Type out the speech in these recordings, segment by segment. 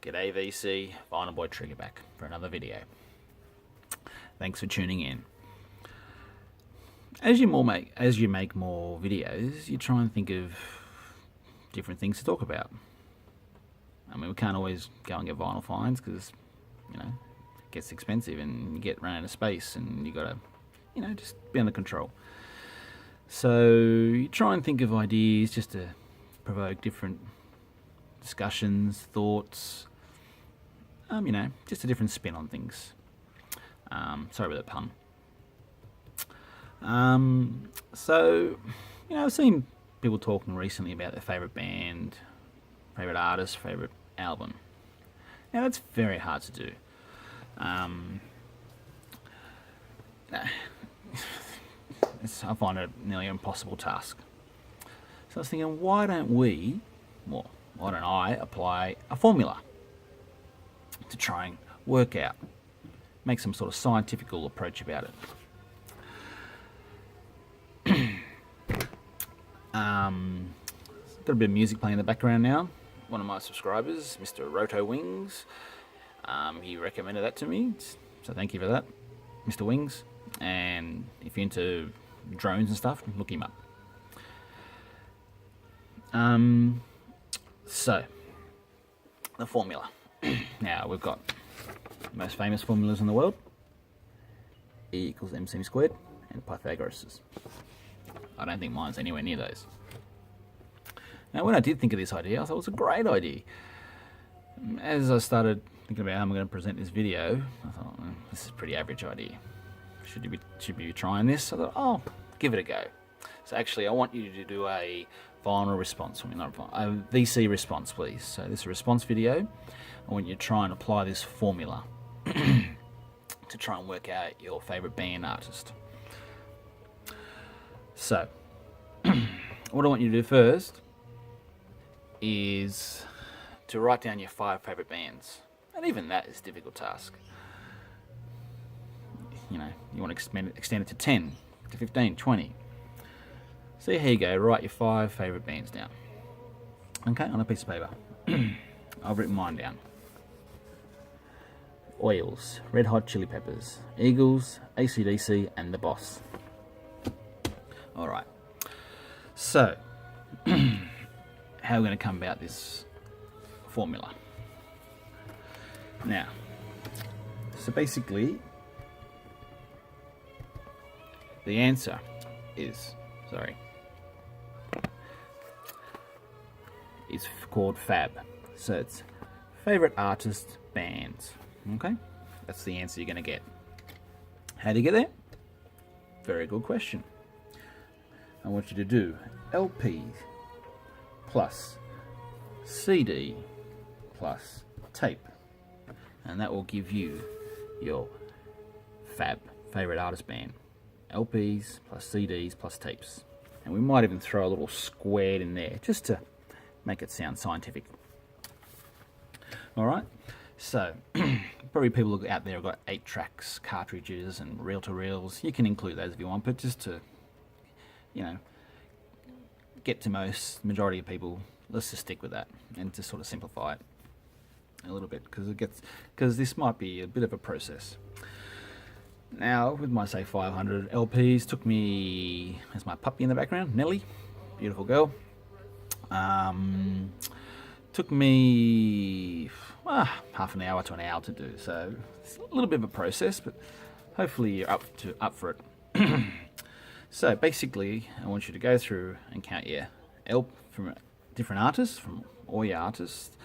G'day VC, Vinyl Boy Trigger back for another video. Thanks for tuning in. As you make more videos, you try and think of different things to talk about. I mean, we can't always go and get vinyl finds because, you know, it gets expensive and you get run out of space and you gotta, just be under control. So you try and think of ideas just to provoke different discussions, thoughts, just a different spin on things. Sorry about the pun. I've seen people talking recently about their favourite band, favourite artist, favourite album. Now that's very hard to do. I find it nearly an impossible task. So I was thinking, why don't I apply a formula to try and work out, make some sort of scientific approach about it. Got a bit of music playing in the background now. One of my subscribers, Mr. Roto Wings, he recommended that to me, so thank you for that, Mr. Wings. And if you're into drones and stuff, look him up. So, the formula. Now, we've got the most famous formulas in the world. E equals mc squared and Pythagoras'. I don't think mine's anywhere near those. Now, when I did think of this idea, I thought it was a great idea. As I started thinking about how I'm going to present this video, I thought, this is a pretty average idea. Should you be trying this? I thought, give it a go. So actually, I want you to do a vinyl response, a VC response, please. So this is a response video. I want you to try and apply this formula to try and work out your favourite band artist. So, what I want you to do first is to write down your 5 favourite bands. And even that is a difficult task. You want to extend it to 10, to 15, 20. So here you go, write your 5 favourite bands down. Okay, on a piece of paper. I've written mine down. Oils, Red Hot Chili Peppers, Eagles, AC/DC, and The Boss. Alright, so how are we going to come about this formula? Now, so basically, the answer is called FAB. So it's favorite artist bands. Okay, that's the answer you're going to get. How do you get there? Very good question. I want you to do LP plus CD plus tape, and that will give you your FAB, favorite artist band. LPs plus CDs plus tapes. And we might even throw a little squared in there just to make it sound scientific. Alright, so probably people out there have got 8 tracks, cartridges and reel-to-reels. You can include those if you want, but just to, get to majority of people, let's just stick with that and to sort of simplify it a little bit, because this might be a bit of a process. Now, with my, say, 500 LPs, took me, there's my puppy in the background, Nelly, beautiful girl. Took me half an hour to an hour to do, so it's a little bit of a process, but hopefully you're up for it. So basically, I want you to go through and count your from different artists, from all your artists.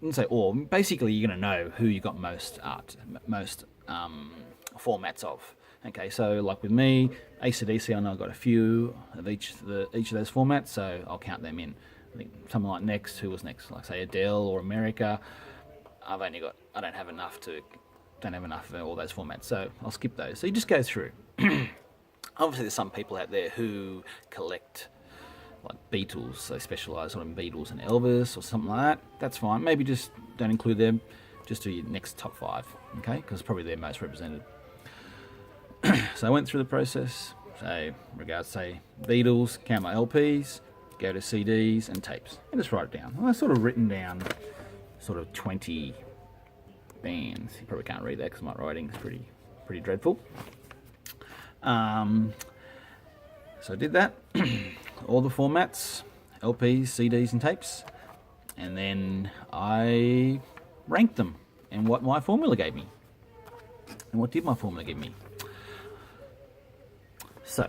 And say all. Basically, you're going to know who you got most formats of. Okay, so like with me, AC/DC, I know I've got a few of each of those formats, so I'll count them in. I think something like next, who was next? Like say Adele or America. I don't have enough of all those formats, so I'll skip those. So you just go through. Obviously, there's some people out there who collect like Beatles, they specialise on Beatles and Elvis or something like that. That's fine. Maybe just don't include them. Just do your next top 5, okay? Because probably they're most represented. So I went through the process. So, regards, say, Beatles, count my LPs, go to CDs and tapes, and just write it down. And I've sort of written down sort of 20 bands. You probably can't read that because my writing is pretty dreadful. So I did that, all the formats, LPs, CDs and tapes, and then I ranked them and what my formula gave me. And what did my formula give me? So,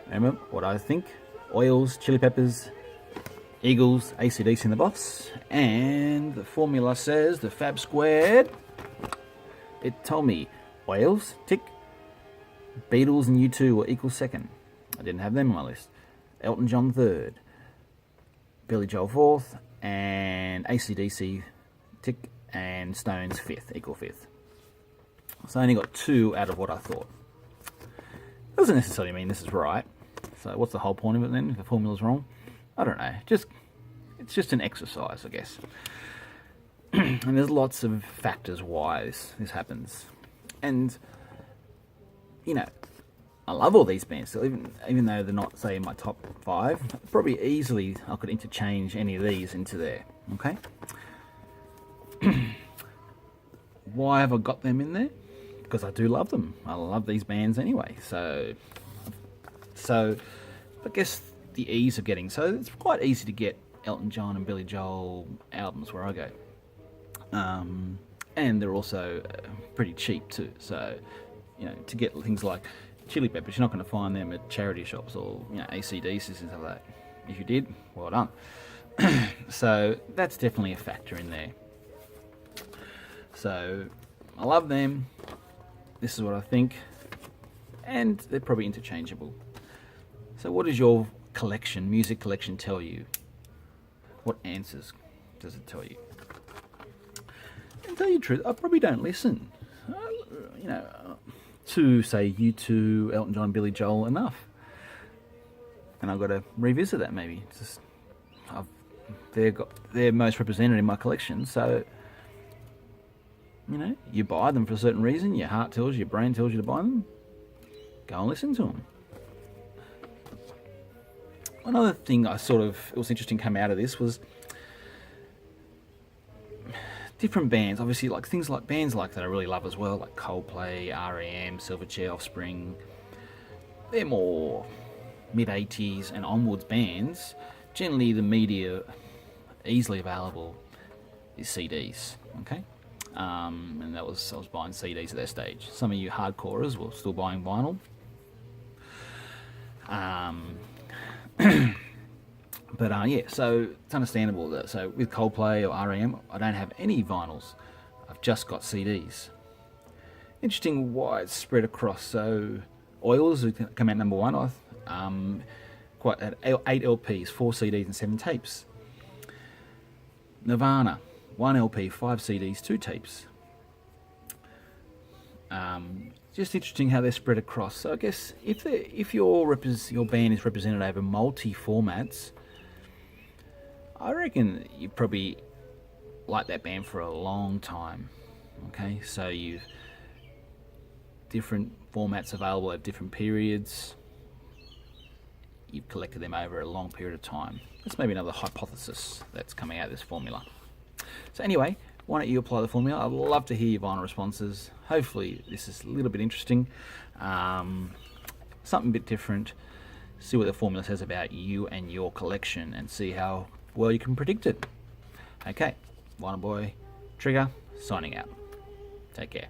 remember what I think: Oils, Chili Peppers, Eagles, AC/DC and the Boss. And the formula says, the Fab Squared, it told me Oils, tick, Beatles and U2 were equal second. I didn't have them on my list. Elton John third, Billy Joel fourth, and AC/DC tick, and Stones fifth, equal fifth. So I only got 2 out of what I thought. Doesn't necessarily mean this is right. So what's the whole point of it then if the formula's wrong? I don't know. It's just an exercise, I guess. And there's lots of factors why this happens. And, you know, I love all these bands. So even though they're not, say, in my top 5, probably easily I could interchange any of these into there. Okay? Why have I got them in there? Because I do love them. I love these bands anyway. So I guess the ease of getting, so it's quite easy to get Elton John and Billy Joel albums where I go. And they're also pretty cheap too. So, you know, to get things like Chili Peppers, you're not going to find them at charity shops or, you know, AC/DC and stuff like that. If you did, well done. So that's definitely a factor in there. So I love them. This is what I think. And they're probably interchangeable. So what does your collection, music collection, tell you? What answers does it tell you? And tell you the truth, I probably don't listen, you know, to say U2, Elton John, Billy Joel enough. And I've got to revisit that maybe. It's just, they're most represented in my collection, so, you know, you buy them for a certain reason. Your heart tells you, your brain tells you to buy them. Go and listen to them. Another thing it was interesting came out of this was different bands. Obviously, like things like bands like that I really love as well, like Coldplay, R.E.M., Silverchair, Offspring. They're more mid-80s and onwards bands. Generally, the media easily available is CDs, okay? And I was buying CDs at that stage. Some of you hardcorers were still buying vinyl. But yeah, so it's understandable that, so with Coldplay or R.E.M., I don't have any vinyls. I've just got CDs. Interesting why it's spread across. So Oils come out number 1. At 8 LPs, 4 CDs and 7 tapes. Nirvana, 1 LP, 5 CDs, 2 tapes. Just interesting how they're spread across. So I guess if your band is represented over multi-formats, I reckon you probably like that band for a long time. Okay, so you've different formats available at different periods. You've collected them over a long period of time. That's maybe another hypothesis that's coming out of this formula. So anyway, why don't you apply the formula? I'd love to hear your vinyl responses. Hopefully this is a little bit interesting. Something a bit different. See what the formula says about you and your collection and see how well you can predict it. Okay, Vinyl Boy Trigger signing out. Take care.